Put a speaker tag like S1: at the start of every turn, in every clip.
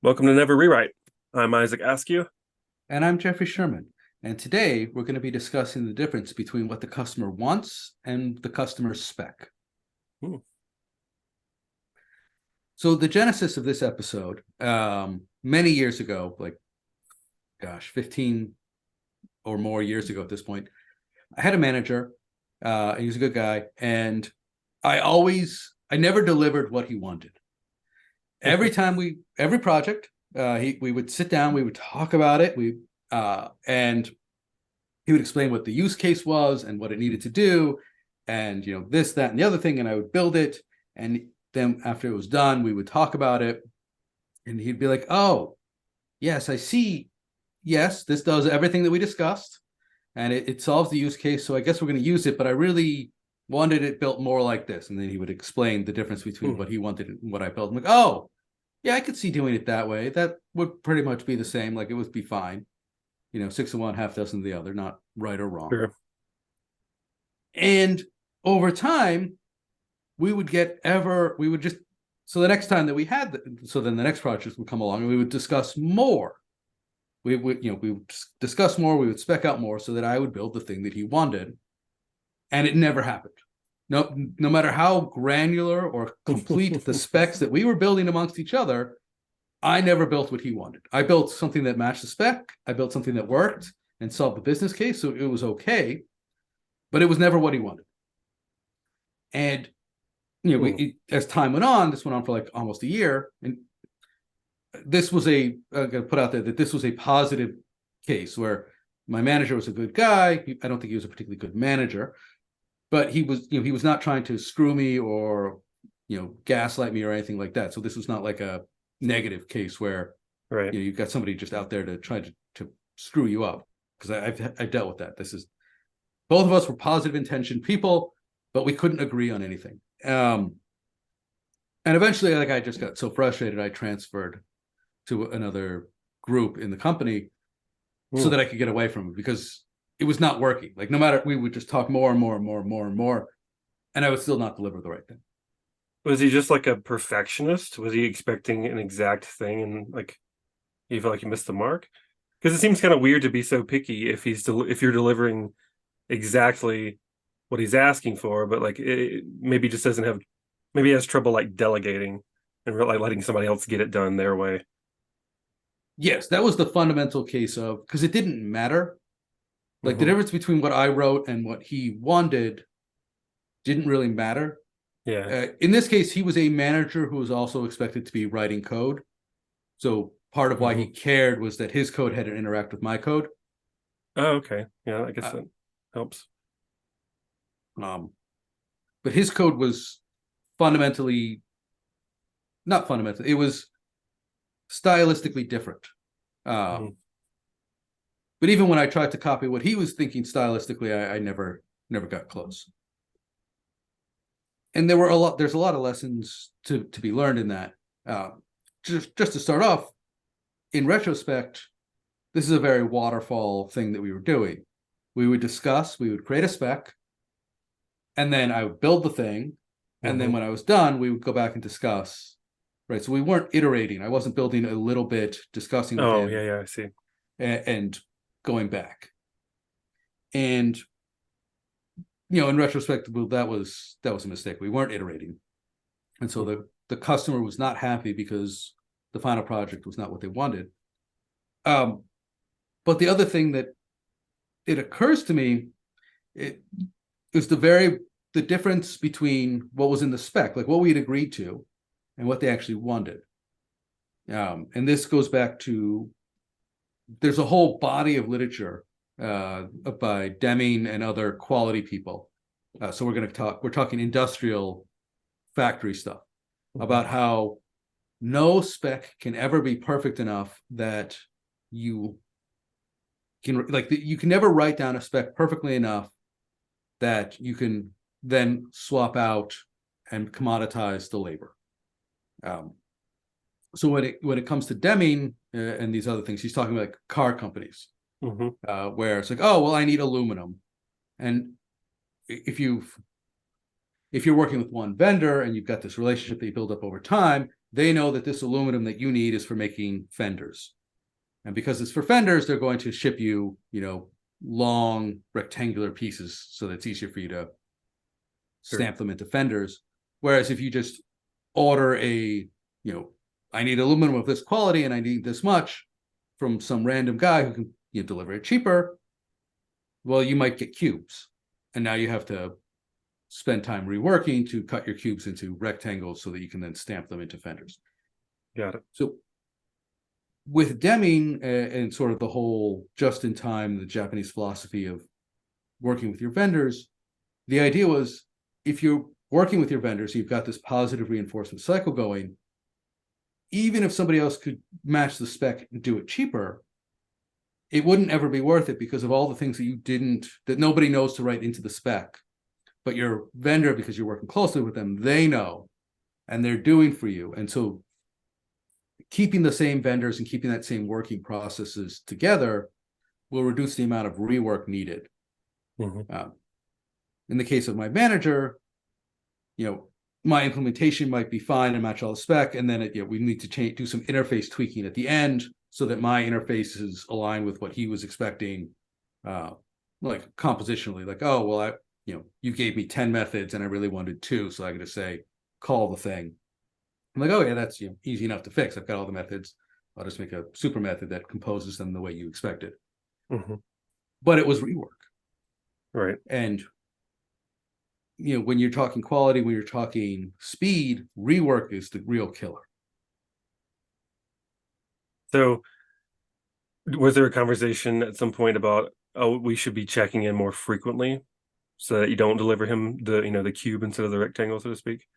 S1: Welcome to Never Rewrite. I'm Isaac Askew.
S2: And I'm Jeffrey Sherman. And today we're going to be discussing the difference between what the customer wants and the customer's spec. So the genesis of this episode, many years ago, 15 or more years ago at this point, I had a manager, and he was a good guy, and I never delivered what he wanted. Every project, we would sit down, we would talk about it, and he would explain what the use case was and what it needed to do, and this, that, and the other thing, and I would build it, and then after it was done, we would talk about it, and he'd be like, "Oh, yes, I see. Yes, this does everything that we discussed, and it solves the use case. So I guess we're going to use it. But I really wanted it built more like this." And then he would explain the difference between what he wanted and what I built. I'm like, "Oh, yeah, I could see doing it that way. That would pretty much be the same. Like it would be fine. 6 of one, half dozen of the other, not right or wrong."
S1: Sure.
S2: And over time, so the next time that we had, so then the next project would come along and we would discuss more. We would discuss more, we would spec out more so that I would build the thing that he wanted. And it never happened. No matter how granular or complete the specs that we were building amongst each other, I never built what he wanted. I built something that matched the spec. I built something that worked and solved the business case. So it was okay, but it was never what he wanted. And as time went on, this went on for like almost a year, and this was I'm going to put out there that this was a positive case where my manager was a good guy. I don't think he was a particularly good manager, but he was not trying to screw me or gaslight me or anything like that. So this was not like a negative case where
S1: right.
S2: You've got somebody just out there to try to screw you up, because I've dealt with that. Both of us were positive intentioned people, but we couldn't agree on anything. And eventually, I just got so frustrated, I transferred to another group in the company so that I could get away from it, because it was not working. Like, no matter, we would just talk more and more and more and more and more, and I would still not deliver the right thing.
S1: Was he just like a perfectionist? Was he expecting an exact thing and you feel like you missed the mark? Because it seems kind of weird to be so picky if if you're delivering exactly what he's asking for, but maybe just doesn't have, maybe he has trouble delegating and letting somebody else get it done their way.
S2: Yes, that was the fundamental case of, because it didn't matter. The difference between what I wrote and what he wanted didn't really matter.
S1: Yeah.
S2: In this case, he was a manager who was also expected to be writing code. So part of why he cared was that his code had to interact with my code.
S1: Oh, okay. Yeah, I guess that helps.
S2: But his code was not fundamentally, it was stylistically different. But even when I tried to copy what he was thinking stylistically, I never got close. And there's a lot of lessons to be learned in that. Just to start off, in retrospect, this is a very waterfall thing that we were doing. We would create a spec, and then I would build the thing, and then when I was done, we would go back and discuss. Right, so we weren't iterating. I wasn't building a little bit, discussing with him.
S1: Oh, yeah, I see.
S2: And going back. And in retrospect, that was a mistake. We weren't iterating, and so the customer was not happy because the final project was not what they wanted. But the other thing that it occurs to me, it is the difference between what was in the spec, like what we had agreed to, and what they actually wanted. And this goes back to, there's a whole body of literature by Deming and other quality people. So we're talking industrial factory stuff about how no spec can ever be perfect enough that you can never write down a spec perfectly enough that you can then swap out and commoditize the labor. So when it comes to Deming and these other things, he's talking about car companies, where it's like, oh, well, I need aluminum, and if you're working with one vendor and you've got this relationship that you build up over time, they know that this aluminum that you need is for making fenders. And because it's for fenders, they're going to ship you, long rectangular pieces so that it's easier for you to stamp them into fenders. Whereas if you just order I need aluminum of this quality and I need this much from some random guy who can deliver it cheaper, well, you might get cubes. And now you have to spend time reworking to cut your cubes into rectangles so that you can then stamp them into fenders.
S1: Got it.
S2: So with Deming and sort of the whole just-in-time, the Japanese philosophy of working with your vendors, the idea was if you're working with your vendors, you've got this positive reinforcement cycle going, even if somebody else could match the spec and do it cheaper, it wouldn't ever be worth it because of all the things that nobody knows to write into the spec. But your vendor, because you're working closely with them, they know, and they're doing for you. And so keeping the same vendors and keeping that same working processes together will reduce the amount of rework needed.
S1: Mm-hmm.
S2: In the case of my manager, my implementation might be fine and match all the spec, and then we need to do some interface tweaking at the end so that my interfaces align with what he was expecting, like compositionally. Like, oh well, you gave me 10 methods and I really wanted 2, so I could just say call the thing. I'm like, oh yeah, that's easy enough to fix. I've got all the methods. I'll just make a super method that composes them the way you expected.
S1: Mm-hmm.
S2: But it was rework,
S1: right?
S2: And when you're talking quality, when you're talking speed, rework is the real killer.
S1: So was there a conversation at some point about, we should be checking in more frequently so that you don't deliver him the cube instead of the rectangle, so to speak?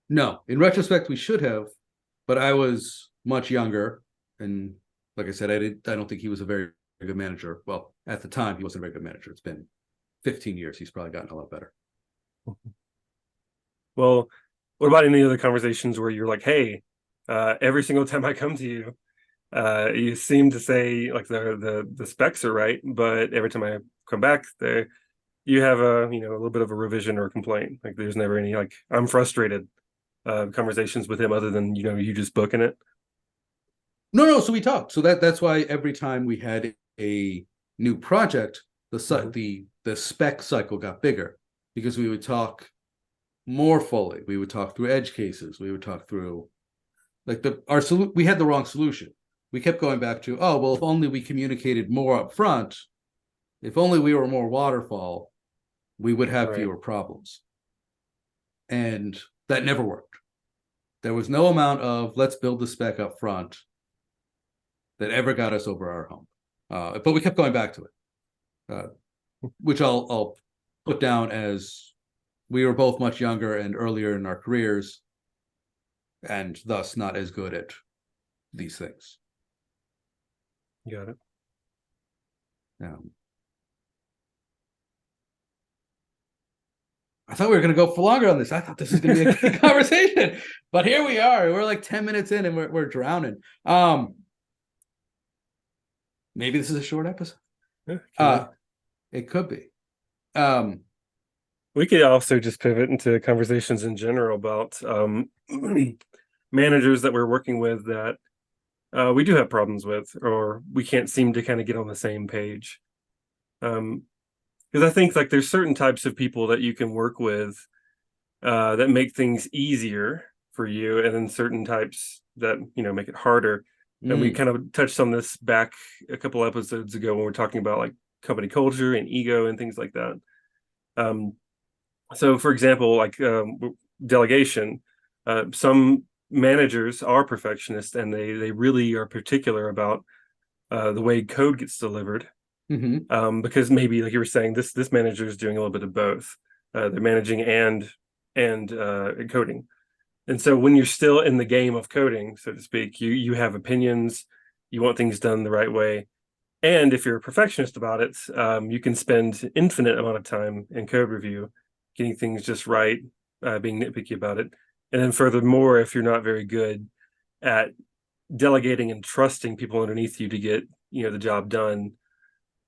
S2: No, in retrospect, we should have, but I was much younger, and like I said, I don't think he was a very good manager. Well, at the time, he wasn't a very good manager. It's been 15 years. He's probably gotten a lot better.
S1: Well, what about any other conversations where you're like, hey, every single time I come to you, you seem to say like the specs are right, but every time I come back, you have a little bit of a revision or a complaint. Like there's never any like I'm frustrated conversations with him other than you just booking it.
S2: No. So we talked. So that's why every time we had a new project, the spec cycle got bigger because we would talk more fully. We would talk through edge cases. We would talk through like we had the wrong solution. We kept going back to, oh, well, if only we communicated more up front, if only we were more waterfall, we would have fewer problems. And that never worked. There was no amount of let's build the spec up front that ever got us over our hump. But we kept going back to it, which I'll put down as we were both much younger and earlier in our careers, and thus not as good at these things.
S1: Got it.
S2: I thought we were going to go for longer on this. I thought this was going to be a good conversation, but here we are. We're like 10 minutes in and we're drowning. Maybe this is a short episode. It could be.
S1: We could also just pivot into conversations in general about managers that we're working with that we do have problems with, or we can't seem to kind of get on the same page. Because I think like there's certain types of people that you can work with that make things easier for you, and then certain types that make it harder. And we kind of touched on this back a couple episodes ago when we we're talking about like company culture and ego and things like that. So for example, like delegation, some managers are perfectionists and they really are particular about the way code gets delivered. Because maybe like you were saying, this manager is doing a little bit of both. They're managing and coding. And so when you're still in the game of coding, so to speak, you have opinions, you want things done the right way. And if you're a perfectionist about it, you can spend infinite amount of time in code review, getting things just right, being nitpicky about it. And then furthermore, if you're not very good at delegating and trusting people underneath you to get the job done,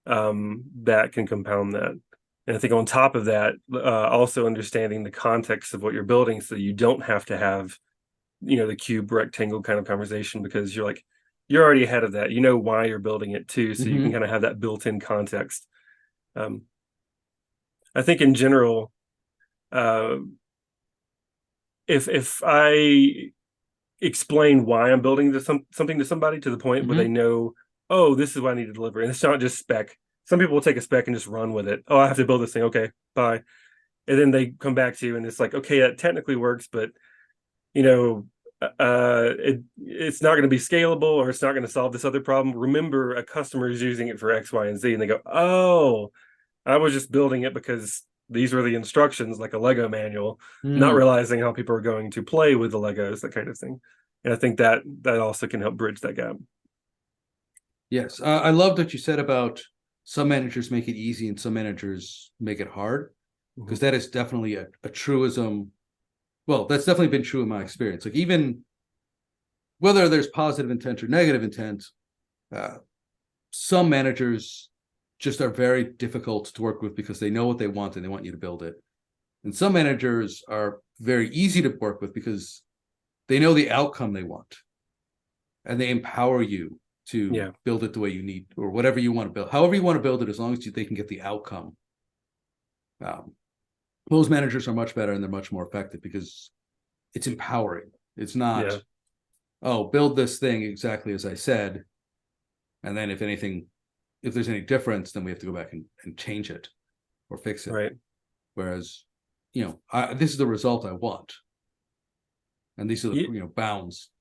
S1: that can compound that. And I think on top of that, also understanding the context of what you're building so you don't have to have the cube rectangle kind of conversation, because you're already ahead of that. You know why you're building it too, so you can kind of have that built-in context. I think in general, if I explain why I'm building something to somebody to the point where they know, oh, this is what I need to deliver, and it's not just spec. Some people will take a spec and just run with it. Oh, I have to build this thing. Okay, bye. And then they come back to you and it's like, okay, that technically works, but it's not going to be scalable, or it's not going to solve this other problem. Remember, a customer is using it for X, Y, and Z, and they go, oh, I was just building it because these were the instructions, like a Lego manual, not realizing how people are going to play with the Legos, that kind of thing. And I think that also can help bridge that gap.
S2: Yes, I loved what you said about some managers make it easy and some managers make it hard, because that is definitely a truism. Well, that's definitely been true in my experience. Like, even whether there's positive intent or negative intent, some managers just are very difficult to work with because they know what they want and they want you to build it. And some managers are very easy to work with because they know the outcome they want and they empower you to build it the way you need, or whatever you want to build, however you want to build it, as long as they can get the outcome. Those managers are much better and they're much more effective because it's empowering. It's not, oh, build this thing exactly as I said, and then if there's any difference, then we have to go back and change it or fix it.
S1: Right.
S2: Whereas, this is the result I want, and these are the bounds.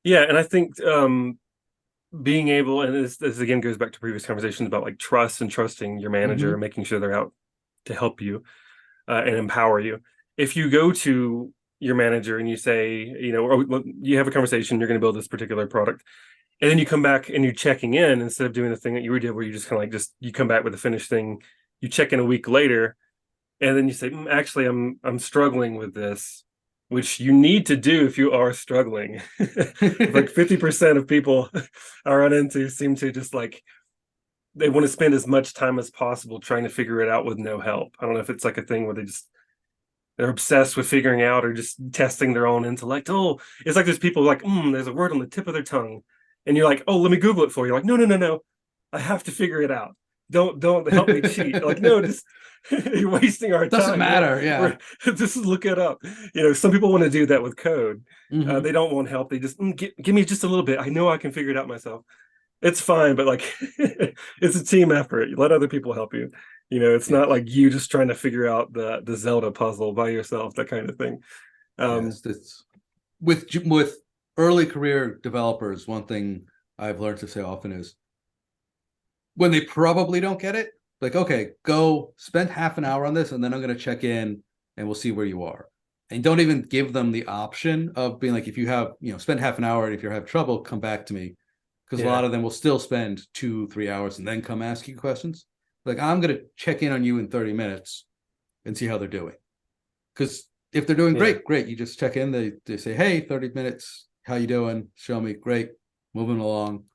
S1: Yeah, and I think being able, and this again goes back to previous conversations about like trust and trusting your manager, making sure they're out to help you and empower you. If you go to your manager and you say, or you have a conversation, you're going to build this particular product, and then you come back and you're checking in instead of doing the thing that you did where you just kind of like you come back with a finished thing, you check in a week later, and then you say, actually, I'm struggling with this, which you need to do if you are struggling. Like 50% of people I run into seem to just like, they want to spend as much time as possible trying to figure it out with no help. I don't know if it's like a thing where they're obsessed with figuring out or just testing their own intellect. Oh, it's like there's people like, there's a word on the tip of their tongue. And you're like, oh, let me Google it for you. You're like, no. I have to figure it out. Don't help me cheat. Like, no, just you're wasting our time.
S2: Doesn't matter. Yeah.
S1: Just look it up. Some people want to do that with code. They don't want help. They just give me just a little bit. I know I can figure it out myself. It's fine, but like it's a team effort. You let other people help you. It's not like you just trying to figure out the Zelda puzzle by yourself, that kind of thing.
S2: It's with early career developers, one thing I've learned to say often is, when they probably don't get it, like, okay, go spend half an hour on this, and then I'm going to check in and we'll see where you are. And don't even give them the option of being like, if you have, spend half an hour, and if you have trouble, come back to me. Because a lot of them will still spend 2-3 hours and then come ask you questions. Like, I'm going to check in on you in 30 minutes and see how they're doing. Because if they're doing great. You just check in. They say, hey, 30 minutes. How you doing? Show me. Great. Moving along.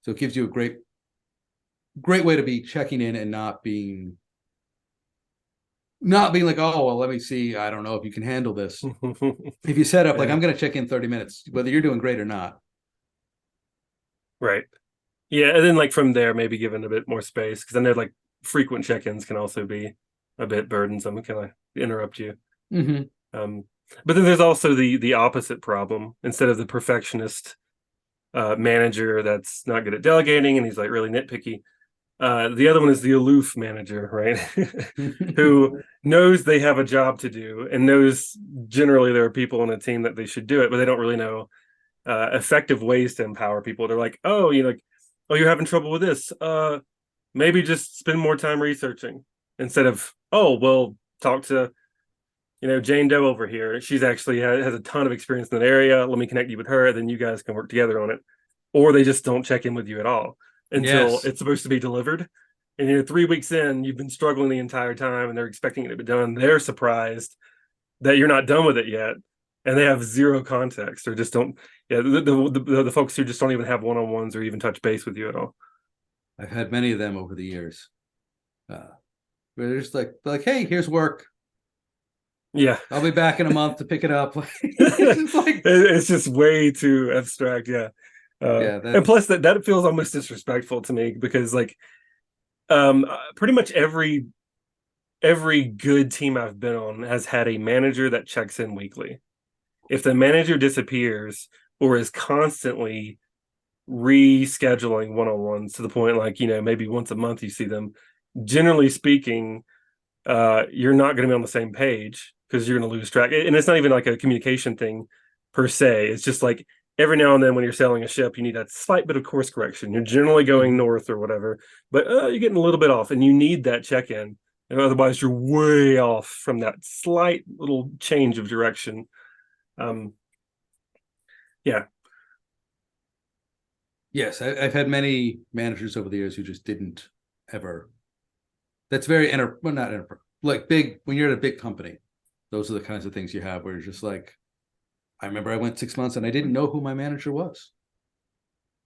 S2: So it gives you a great way to be checking in and not being like, oh, well, let me see. I don't know if you can handle this. If you set up like, I'm going to check in 30 minutes, whether you're doing great or not.
S1: Right. Yeah, and then like from there, maybe given a bit more space, because I know like frequent check-ins can also be a bit burdensome. Can I interrupt you? But then there's also the opposite problem. Instead of the perfectionist manager that's not good at delegating and he's like really nitpicky, the other one is the aloof manager, right? Who knows they have a job to do and knows generally there are people on a team that they should do it, but they don't really know effective ways to empower people. They're like, oh, you're having trouble with this. Maybe just spend more time researching, instead of, oh, well, talk to, Jane Doe over here. She's actually has a ton of experience in that area. Let me connect you with her. Then you guys can work together on it. Or they just don't check in with you at all until it's supposed to be delivered. And 3 weeks in, you've been struggling the entire time and they're expecting it to be done. They're surprised that you're not done with it yet. And they have zero context, or just don't. Yeah, the folks who just don't even have one-on-ones or even touch base with you at all.
S2: I've had many of them over the years, where they're just like, hey, here's work.
S1: Yeah.
S2: I'll be back in a month to pick it up. It's just like,
S1: It's just way too abstract. Yeah.
S2: yeah,
S1: And plus
S2: that's
S1: that feels almost disrespectful to me because like pretty much every good team I've been on has had a manager that checks in weekly. If the manager disappears or is constantly rescheduling one-on-ones to the point like, maybe once a month you see them, generally speaking, you're not going to be on the same page because you're going to lose track. And it's not even like a communication thing per se. It's just like every now and then when you're sailing a ship, you need that slight bit of course correction. You're generally going
S2: mhm.
S1: north or whatever, but you're getting a little bit off, and you need that check-in. And otherwise, you're way off from that slight little change of direction. Um, yeah,
S2: Yes, I've had many managers over the years who just didn't ever. That's very well, not like big when you're at a big company. Those are the kinds of things you have where you're just like, I remember I went 6 months and I didn't know who my manager was.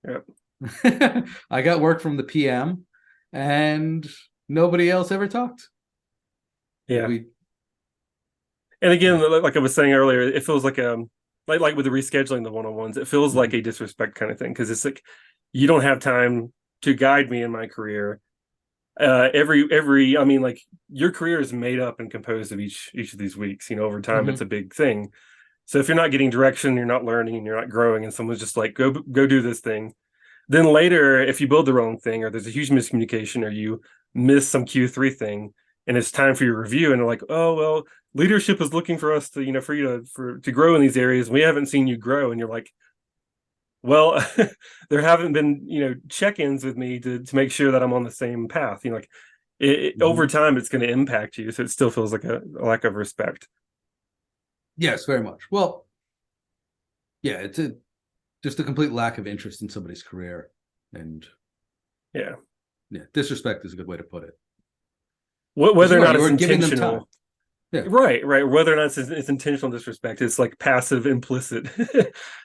S1: yeah,
S2: I got work from the PM, and nobody else ever talked.
S1: yeah.
S2: We,
S1: And
S2: yeah.
S1: again, like I was saying earlier, it feels like like with the rescheduling the one-on-ones, it feels like
S2: Mhm.
S1: a disrespect kind of thing because it's like you don't have time to guide me in my career. I mean, like your career is made up and composed of each of these weeks. Over time, it's
S2: Mhm.
S1: a big thing. So if you're not getting direction, you're not learning, and you're not growing, and someone's just like, go do this thing. Then later, if you build the wrong thing, or there's a huge miscommunication, or you miss some Q3 thing, and it's time for your review, and they're like, oh well, leadership is looking for us to, for you to grow in these areas. We haven't seen you grow, and you're like, well, there haven't been check-ins with me to make sure that I'm on the same path. Like over
S2: Mhm.
S1: time, it's going to impact you, so it still feels like a lack of respect.
S2: Yes, very much. Well, yeah, it's just a complete lack of interest in somebody's career, and
S1: Yeah,
S2: yeah, disrespect is a good way to put it. Because
S1: whether or not
S2: you
S1: it's
S2: are giving them time.
S1: intentional.
S2: Yeah.
S1: Right. Whether or not it's intentional disrespect, it's like passive, implicit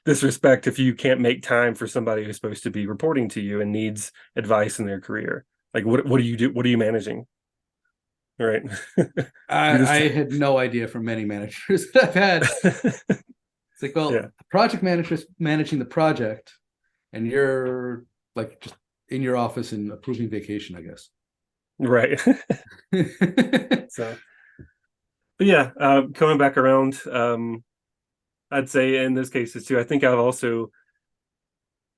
S1: disrespect if you can't make time for somebody who's supposed to be reporting to you and needs advice in their career. Like, what do you do? What are you managing? Right. You're just
S2: I had no idea from many managers that I've had. It's like, well,
S1: yeah.
S2: the project manager's managing the project, and you're like just in your office and approving vacation, I guess.
S1: Right. So, but yeah, coming back around, I'd say in those cases too, I think I've also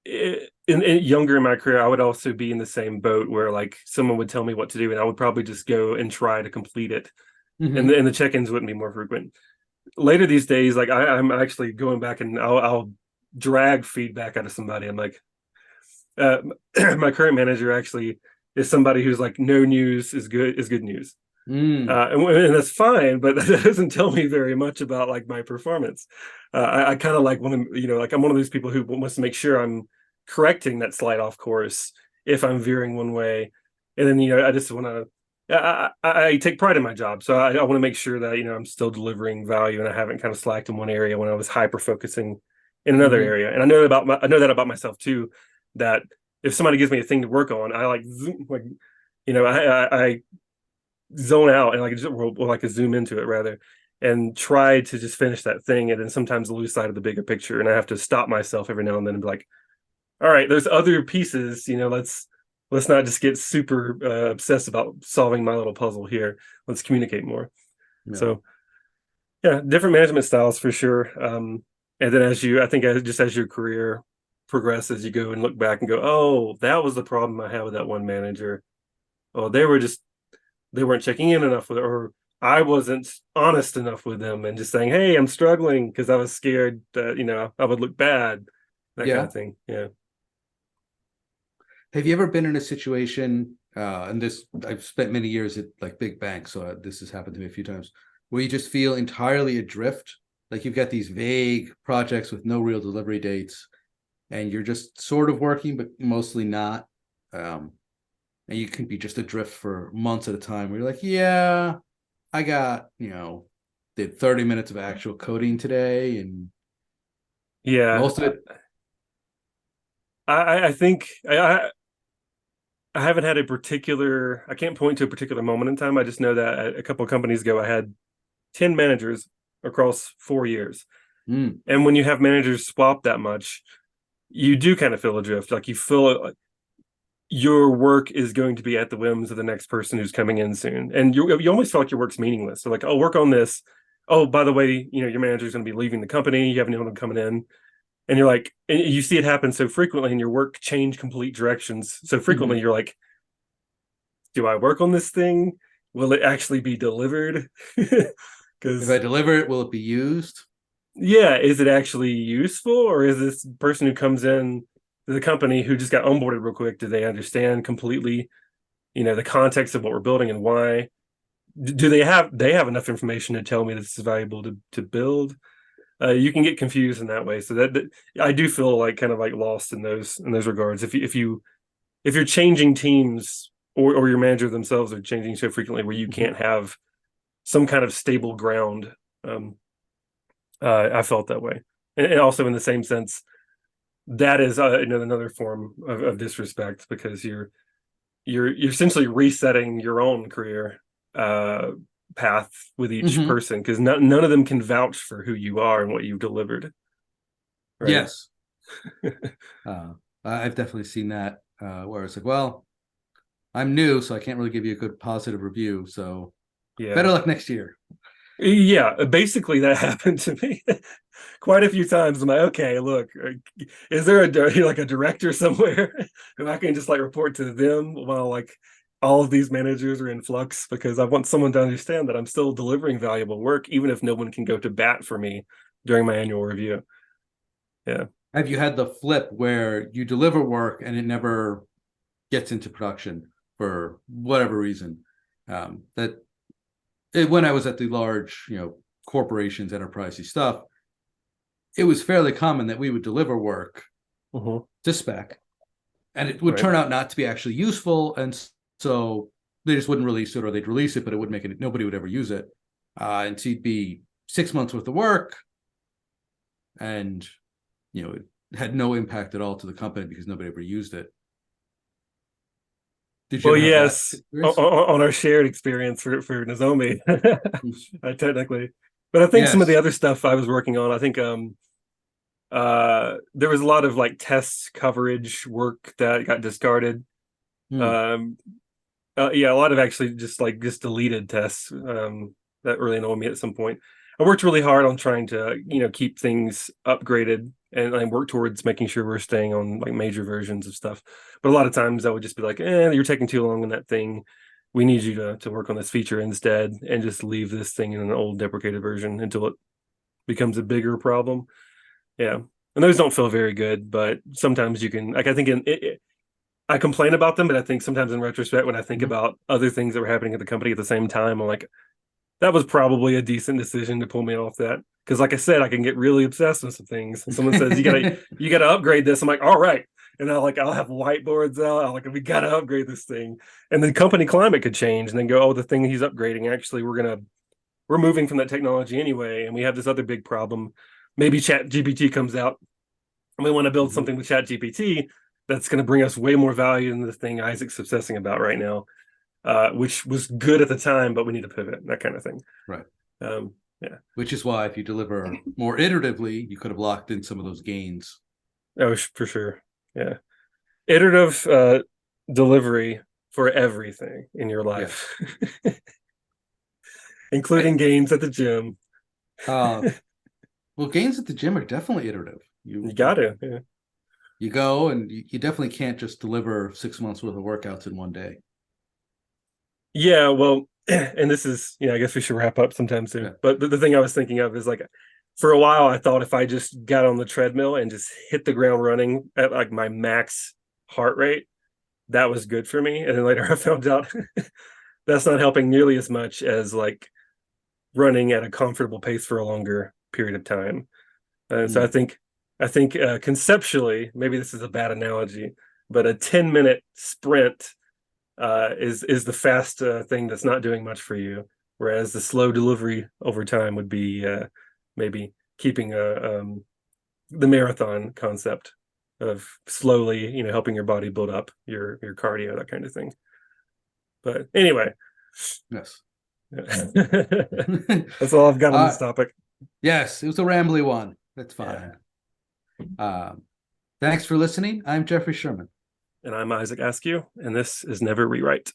S1: younger in my career, I would also be in the same boat where like someone would tell me what to do, and I would probably just go and try to complete it, and
S2: Hmm.
S1: the check-ins wouldn't be more frequent. Later these days, like I'm actually going back and I'll drag feedback out of somebody. I'm like, uh, my current manager actually is somebody who's like, no news is good news.
S2: Mm.
S1: And that's fine, but that doesn't tell me very much about like my performance. I kind of like want to, like I'm one of those people who wants to make sure I'm correcting that slight off course if I'm veering one way, and then I just want to. I take pride in my job, so I want to make sure that I'm still delivering value, and I haven't kind of slacked in one area when I was hyper focusing in another
S2: Hmm.
S1: area. And I know that about myself too. That if somebody gives me a thing to work on, I like zoom, like I zone out and like just or like a zoom into it rather, and try to just finish that thing, and then sometimes lose sight of the bigger picture, and I have to stop myself every now and then and be like, all right, there's other pieces, let's not just get super obsessed about solving my little puzzle here. Let's communicate more.
S2: Yeah.
S1: So yeah, different management styles for sure. And then I think just as your career progresses, you go and look back and go, oh, that was the problem I had with that one manager. Oh, they weren't checking in enough with, or I wasn't honest enough with them and just saying, "Hey, I'm struggling," because I was scared that I would look bad, that kind
S2: Yeah.
S1: of thing. Yeah,
S2: Have you ever been in a situation, and this, I've spent many years at like big banks, so this has happened to me a few times, where you just feel entirely adrift? Like you've got these vague projects with no real delivery dates, and you're just sort of working, but mostly not. Um, and you can be just adrift for months at a time where you're like, yeah, I got, did 30 minutes of actual coding today, and
S1: yeah.
S2: most of it.
S1: I think I haven't had a particular. I can't point to a particular moment in time. I just know that a couple of companies ago, I had 10 managers across 4 years.
S2: Mm.
S1: And when you have managers swap that much, you do kind of feel adrift. Like you feel like your work is going to be at the whims of the next person who's coming in soon. And you almost feel like your work's meaningless. So like, oh, work on this. Oh, by the way, your manager's going to be leaving the company. You have anyone coming in. And you're like, and you see it happen so frequently, and your work change complete directions so frequently.
S2: Mhm.
S1: You're like, do I work on this thing? Will it actually be delivered?
S2: If I
S1: Because
S2: deliver it, will it be used?
S1: yeah, is it actually useful, or is this person who comes in to the company who just got onboarded real quick, do they understand completely, the context of what we're building and why? Do they have enough information to tell me this is valuable to build? You can get confused in that way. So that I do feel like kind of like lost in those regards. If you're changing teams, or your manager themselves are changing so frequently where you
S2: Mhm.
S1: can't have some kind of stable ground. um I felt that way, and also in the same sense that is another form of disrespect, because you're essentially resetting your own career uh path with each
S2: Mhm.
S1: person, because none of them can vouch for who you are and what you've delivered, right?
S2: Yes. Uh, I've definitely seen that where it's like, well, I'm new, so I can't really give you a good positive review. So
S1: Yeah.
S2: better luck next year.
S1: Yeah, basically that happened to me quite a few times. I'm like, okay, look, is there like a director somewhere who I can just like report to them while like all of these managers are in flux? Because I want someone to understand that I'm still delivering valuable work, even if no one can go to bat for me during my annual review. Yeah.
S2: Have you had the flip where you deliver work and it never gets into production for whatever reason? That when I was at the large, corporations, enterprisey stuff, it was fairly common that we would deliver work
S1: Hmm.
S2: to spec, and it would
S1: Right.
S2: turn out not to be actually useful, and so they just wouldn't release it, or they'd release it, but it wouldn't make it. Nobody would ever use it, and so you'd be 6 months worth of work, and it had no impact at all to the company because nobody ever used it. Did you
S1: Well,
S2: ever have that
S1: yes,
S2: experience?
S1: on our shared experience for Nozomi, I technically, but I think some of the
S2: Yes.
S1: other stuff I was working on, I think there was a lot of like test coverage work that got discarded.
S2: Hmm.
S1: um yeah, a lot of actually just deleted tests, that really annoyed me at some point. I worked really hard on trying to keep things upgraded, and I work towards making sure we're staying on like major versions of stuff. But a lot of times I would just be like, you're taking too long on that thing, we need you to work on this feature instead, and just leave this thing in an old deprecated version until it becomes a bigger problem. Yeah. And those don't feel very good, but sometimes you can, like, I think I complain about them, but I think sometimes in retrospect, when I think
S2: Mhm.
S1: about other things that were happening at the company at the same time, I'm like, that was probably a decent decision to pull me off that. Because like I said, I can get really obsessed with some things. And someone says, you gotta upgrade this. I'm like, all right. And I'll have whiteboards out. I'm like, we gotta upgrade this thing. And the company climate could change, and then go, oh, the thing he's upgrading, actually, we're moving from that technology anyway, and we have this other big problem. Maybe Chat GPT comes out, and we want to build
S2: Mhm.
S1: something with Chat GPT that's going to bring us way more value than the thing Isaac's obsessing about right now, which was good at the time, but we need to pivot, that kind of thing.
S2: Right.
S1: Yeah.
S2: Which is why if you deliver more iteratively, you could have locked in some of those gains.
S1: Oh, for sure. Yeah. Iterative delivery for everything in your
S2: Yes.
S1: life,
S2: I,
S1: including games at the gym.
S2: uh, well, gains at the gym are definitely iterative.
S1: You
S2: You you
S1: got to. Yeah.
S2: you go and you definitely can't just deliver 6 months worth of workouts in one day.
S1: Yeah, well, and this is, I guess we should wrap up sometime
S2: Yeah.
S1: soon. But the thing I was thinking of is like, for a while, I thought if I just got on the treadmill and just hit the ground running at like my max heart rate, that was good for me. And then later I found out that's not helping nearly as much as like running at a comfortable pace for a longer period of time. And so I
S2: Mm.
S1: think, conceptually, maybe this is a bad analogy, but a 10-minute sprint is the fast thing that's not doing much for you, whereas the slow delivery over time would be maybe keeping the marathon concept of slowly, helping your body build up your cardio, that kind of thing. But anyway,
S2: Yes.
S1: That's all I've got on this topic.
S2: Yes, it was a rambly one. That's fine. Thanks for listening. I'm Jeffrey Sherman.
S1: And I'm Isaac Askew, and this is Never Rewrite.